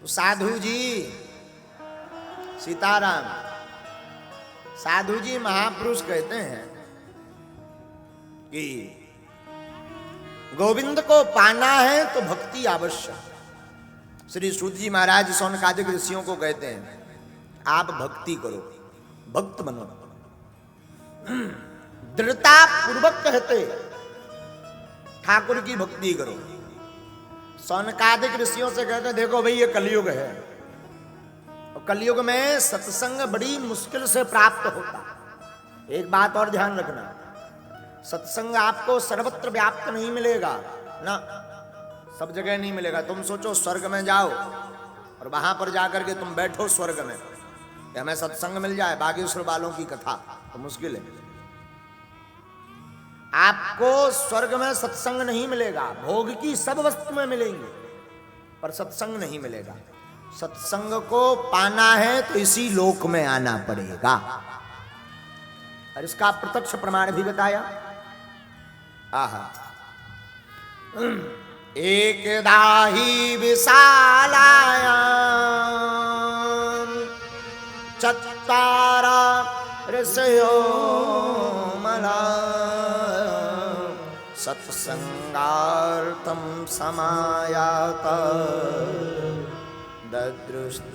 तो साधु जी, सीताराम, साधु जी महापुरुष कहते हैं कि गोविंद को पाना है तो भक्ति आवश्यक। श्री सूत जी महाराज सौनकादिक ऋषियों को कहते हैं आप भक्ति करो, भक्त बनो। दृढ़ता पूर्वक कहते ठाकुर की भक्ति करो। सौनकादिक ऋषियों से कहते देखो भाई ये कलयुग है, और कलयुग में सत्संग बड़ी मुश्किल से प्राप्त होता। एक बात और ध्यान रखना, सत्संग आपको सर्वत्र व्याप्त नहीं मिलेगा ना, सब जगह नहीं मिलेगा। तुम सोचो स्वर्ग में जाओ और वहां पर जाकर के तुम बैठो स्वर्ग में कि हमें सत्संग मिल जाए, बागेश्वर वालों की कथा, तो मुश्किल है। आपको स्वर्ग में सत्संग नहीं मिलेगा, भोग की सब वस्तुएं मिलेंगी पर सत्संग नहीं मिलेगा। सत्संग को पाना है तो इसी लोक में आना पड़ेगा, और इसका प्रत्यक्ष प्रमाण भी बताया। आहा, एकदा हि विशालायां चत्वार ऋषयो मला सत्संगार्थं समायाता ददृष्टतृणाम्।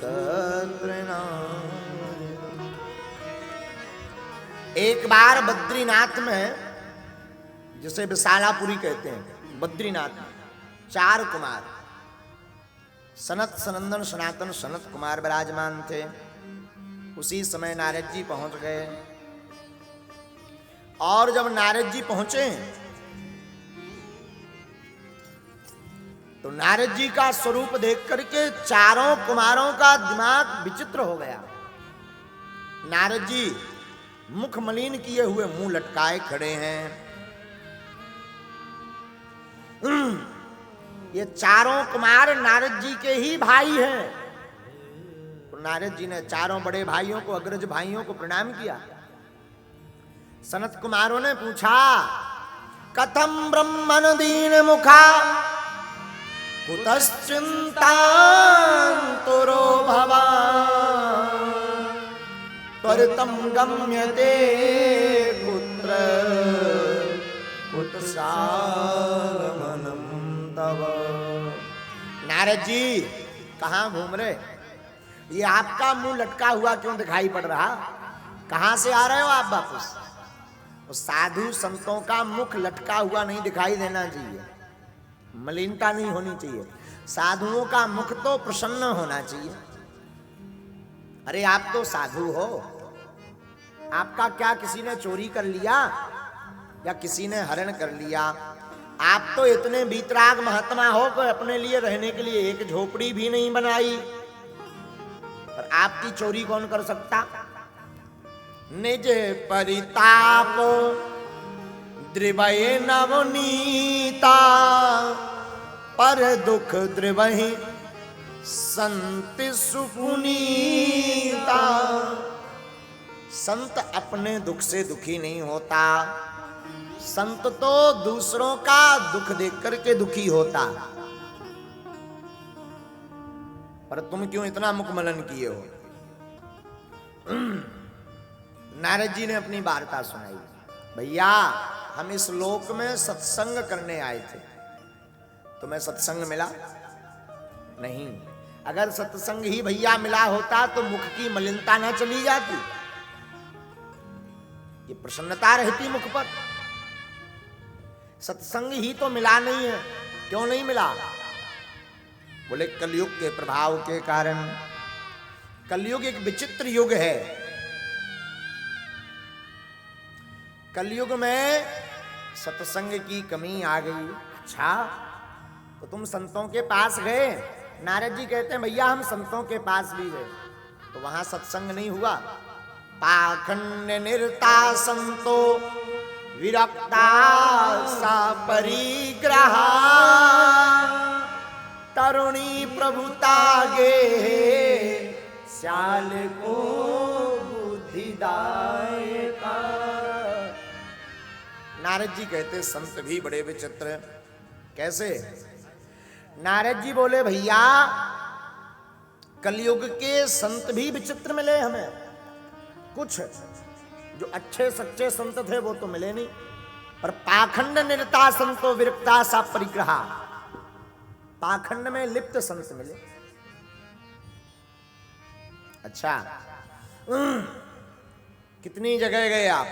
एक बार बद्रीनाथ में, जिसे विशालापुरी कहते हैं, बद्रीनाथ में 4 कुमार, सनत सनंदन सनातन सनत कुमार विराजमान थे। उसी समय नारद जी पहुंच गए, और जब नारद जी पहुंचे तो नारद जी का स्वरूप देख करके चारों कुमारों का दिमाग विचित्र हो गया। नारद जी मुख मलिन किए हुए, मुंह लटकाए खड़े हैं। ये चारों कुमार नारद जी के ही भाई हैं। तो नारद जी ने चारों बड़े भाइयों को, अग्रज भाइयों को प्रणाम किया। सनत कुमारों ने पूछा कथम ब्रह्मन दीन मुखा कुतश्चिंतान्तरो भवान् त्वरितं गम्यते कुत्र कुतसागमनं तव। नारद जी कहाँ घूम रहे? ये आपका मुंह लटका हुआ क्यों दिखाई पड़ रहा? कहाँ से आ रहे हो आप वापस? साधु संतों का मुख लटका हुआ नहीं दिखाई देना चाहिए, मलिनता नहीं होनी चाहिए। साधुओं का मुख तो प्रसन्न होना चाहिए। अरे आप तो साधु हो, आपका क्या किसी ने चोरी कर लिया या किसी ने हरण कर लिया? आप तो इतने वीतराग महात्मा हो कि अपने लिए रहने के लिए एक झोपड़ी भी नहीं बनाई, पर आपकी चोरी कौन कर सकता? निज परिताप द्रिवये नवनीता पर दुख द्रिवहि संत सुपुनीता। संत अपने दुख से दुखी नहीं होता, संत तो दूसरों का दुख देख करके दुखी होता। पर तुम क्यों इतना मुखमलन किए हो? नारद जी ने अपनी वार्ता सुनाई। भैया हम इस लोक में सत्संग करने आए थे, तुम्हें सत्संग मिला नहीं? अगर सत्संग ही भैया मिला होता तो मुख की मलिनता ना चली जाती, ये प्रसन्नता रहती मुख पर। सत्संग ही तो मिला नहीं है। क्यों नहीं मिला? बोले कलयुग के प्रभाव के कारण। कलयुग एक विचित्र युग है। कलयुग में सत्संग की कमी आ गई। अच्छा, तो तुम संतों के पास गए? नारद जी कहते हैं भैया हम संतों के पास भी गए, तो वहां सत्संग नहीं हुआ। पाखंड निरता संतो विरक्ता सा परिग्रहा तरुणी प्रभुता गे श्याल को बुद्धिदायका। नारद जी कहते संत भी बड़े विचित्र। कैसे? नारद जी बोले भैया कलयुग के संत भी विचित्र मिले हमें। कुछ जो अच्छे सच्चे संत थे वो तो मिले नहीं, पर पाखंड निरता संतो विरक्ता सा परिग्रहा, पाखंड में लिप्त संत मिले। अच्छा, कितनी जगह गए आप?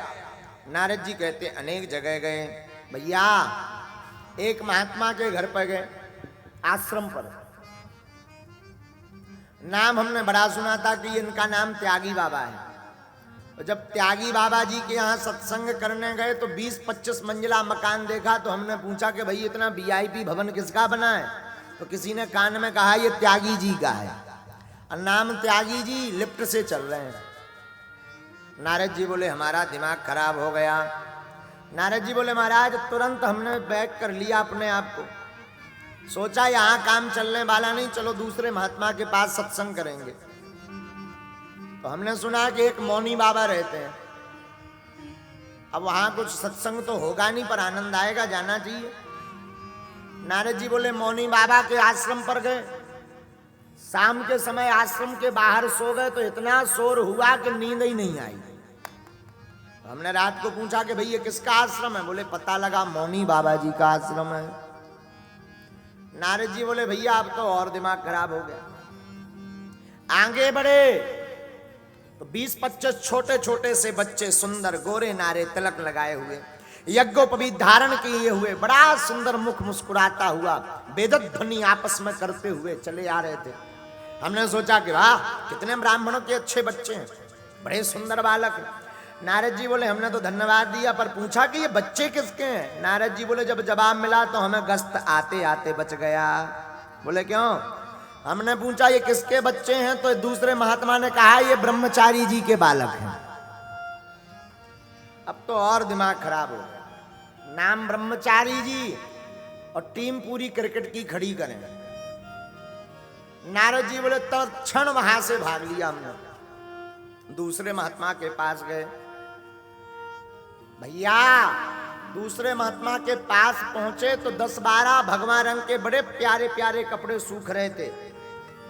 नारद जी कहते अनेक जगह गए। भैया एक महात्मा के घर पर गए, आश्रम पर। नाम हमने बड़ा सुना था कि इनका नाम त्यागी बाबा है। और जब त्यागी बाबा जी के यहाँ सत्संग करने गए तो 20-25 मंजिला मकान देखा। तो हमने पूछा कि भाई इतना वीआईपी भवन किसका बना है? तो किसी ने कान में कहा ये त्यागी जी का है, और नाम त्यागी जी, लिफ्ट से चल रहे हैं। नारद जी बोले हमारा दिमाग खराब हो गया। नारद जी बोले महाराज तुरंत हमने बैक कर लिया अपने आप को, सोचा यहाँ काम चलने वाला नहीं, चलो दूसरे महात्मा के पास सत्संग करेंगे। तो हमने सुना कि एक मौनी बाबा रहते हैं। अब वहां कुछ सत्संग तो होगा नहीं, पर आनंद आएगा, जाना चाहिए। नारद जी बोले मौनी बाबा के आश्रम पर गए। शाम के समय आश्रम के बाहर सो गए तो इतना शोर हुआ कि नींद ही नहीं आई। तो हमने रात को पूछा कि भाई ये किसका आश्रम है? बोले पता लगा मौनी बाबा जी का आश्रम है। नारद जी बोले भैया अब तो और दिमाग खराब हो गया। आगे बढ़े तो 20-25 छोटे छोटे से बच्चे, सुंदर गोरे नारे, तिलक लगाए हुए, यज्ञोपवीत धारण किए हुए, बड़ा सुंदर मुख मुस्कुराता हुआ, वेदत ध्वनि आपस में करते हुए चले आ रहे थे। हमने सोचा कि वाह कितने ब्राह्मणों के अच्छे बच्चे हैं, बड़े सुंदर बालक। नारद जी बोले हमने तो धन्यवाद दिया, पर पूछा कि ये बच्चे किसके हैं? नारद जी बोले जब जवाब मिला तो हमें गस्त आते आते बच गया। बोले क्यों? हमने पूछा ये किसके बच्चे हैं? तो दूसरे महात्मा ने कहा ये ब्रह्मचारी जी के बालक हैं। अब तो और दिमाग खराब हो गया। नाम ब्रह्मचारी जी और टीम पूरी क्रिकेट की खड़ी करें। नारद जी बोले तो क्षण वहां से भाग लिया हमने, दूसरे महात्मा के पास गए। भैया दूसरे महात्मा के पास पहुंचे तो 10-12 भगवा रंग के बड़े प्यारे प्यारे कपड़े सूख रहे थे।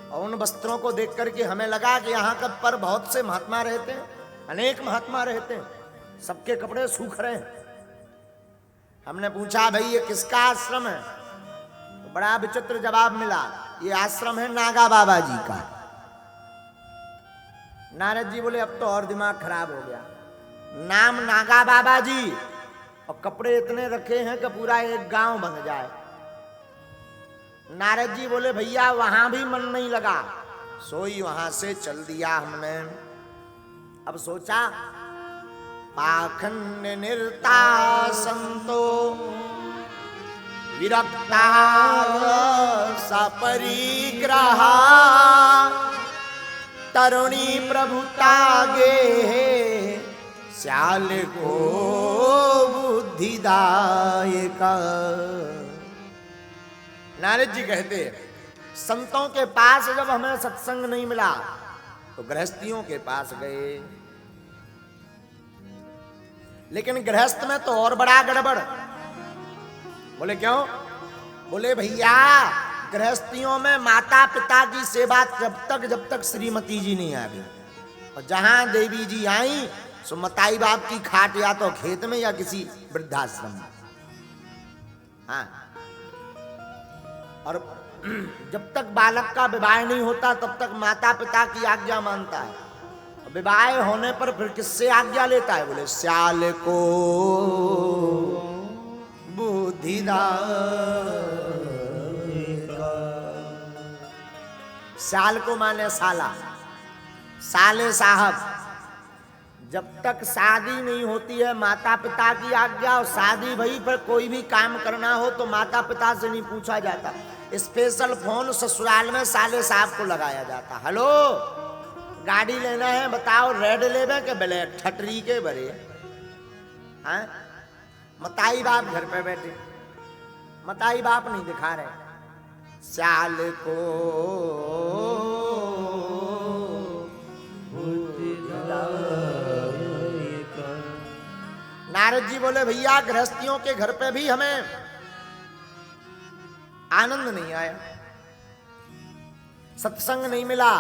और उन वस्त्रों को देख करके हमें लगा कि यहाँ का पर बहुत से महात्मा रहते हैं, अनेक महात्मा रहते हैं, सबके कपड़े सूख रहे हैं। हमने पूछा भाई ये किसका आश्रम है? तो बड़ा विचित्र जवाब मिला, ये आश्रम है नागा बाबा जी का। नारद जी बोले अब तो और दिमाग खराब हो गया। नाम नागा बाबा जी और कपड़े इतने रखे हैं कि पूरा एक गांव बन जाए। नारद जी बोले भैया वहां भी मन नहीं लगा, सोई वहां से चल दिया हमने। अब सोचा पाखंड निरता संतो विरक्ता सपरिग्रहा तरुणी प्रभुता गे श्याल को बुद्धिदायक। नारद जी कहते संतों के पास जब हमें सत्संग नहीं मिला तो गृहस्थियों के पास गए। लेकिन गृहस्थ में तो और बड़ा गड़बड़। बोले क्यों? बोले भैया गृहस्थियों में माता पिता की सेवा जब तक श्रीमती जी नहीं आ गई, और जहां देवी जी आई सो मताई बाप की खाट या तो खेत में या किसी वृद्धाश्रम में। हाँ, और जब तक बालक का विवाह नहीं होता तब तक माता पिता की आज्ञा मानता है। विवाह होने पर फिर किससे आज्ञा लेता है? बोले श्याल को बुद्धिदायक। श्याल को माने साला, साले साहब। जब तक शादी नहीं होती है माता पिता की आज्ञा, और शादी भई पर कोई भी काम करना हो तो माता पिता से नहीं पूछा जाता। स्पेशल फोन ससुराल में साले साहब को लगाया जाता। हेलो गाड़ी लेना है बताओ, रेड लेवे के ब्लैक, ठटरी के बड़े। हाँ, मताई बाप घर पे बैठे, मताई बाप नहीं दिखा रहे। श्याल को नारद जी बोले भैया गृहस्थियों के घर पे भी हमें आनंद नहीं आया। सत्संग नहीं मिला।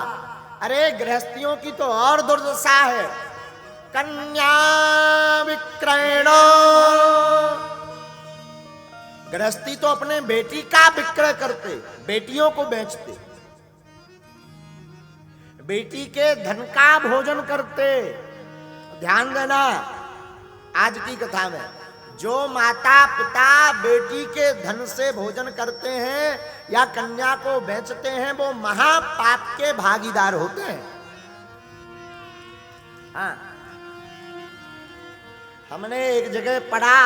अरे गृहस्थियों की तो और दुर्दशा है। कन्या विक्रयण, गृहस्थी तो अपने बेटी का विक्रय करते, बेटियों को बेचते, बेटी के धन का भोजन करते। ध्यान देना आज की कथा में, जो माता पिता बेटी के धन से भोजन करते हैं या कन्या को बेचते हैं, वो महापाप के भागीदार होते हैं। हाँ, हमने एक जगह पढ़ा,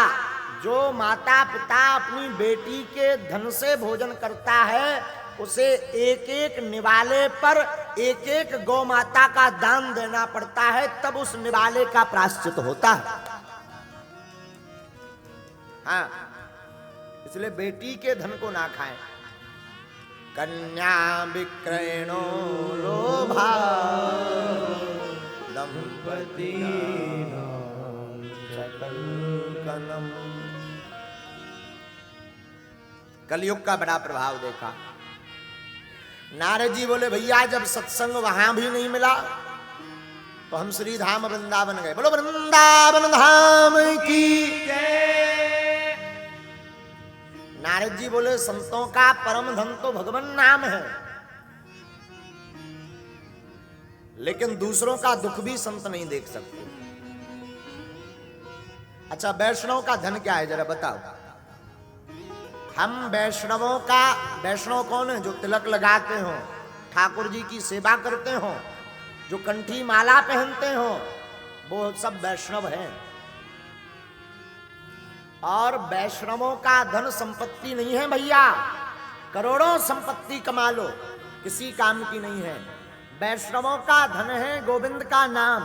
जो माता पिता अपनी बेटी के धन से भोजन करता है, उसे एक एक निवाले पर एक एक गौ माता का दान देना पड़ता है, तब उस निवाले का प्रायश्चित होता है। हाँ, इसलिए बेटी के धन को ना खाएं। कन्या विक्रयणो लोभा दंपति कलयुग का बड़ा प्रभाव देखा। नारद जी बोले भैया जब सत्संग वहां भी नहीं मिला तो हम श्री धाम वृंदावन गए। बोलो वृंदावन धाम की जय। नारद जी बोले संतों का परम धन तो भगवान नाम है, लेकिन दूसरों का दुख भी संत नहीं देख सकते। अच्छा, वैष्णव का धन क्या है जरा बताओ। हम वैष्णवों का, वैष्णव कौन है? जो तिलक लगाते हो, ठाकुर जी की सेवा करते हो, जो कंठी माला पहनते हो, वो सब वैष्णव हैं। और वैष्णवों का धन संपत्ति नहीं है भैया, करोड़ों संपत्ति कमा लो, किसी काम की नहीं है। वैष्णवों का धन है गोविंद का नाम।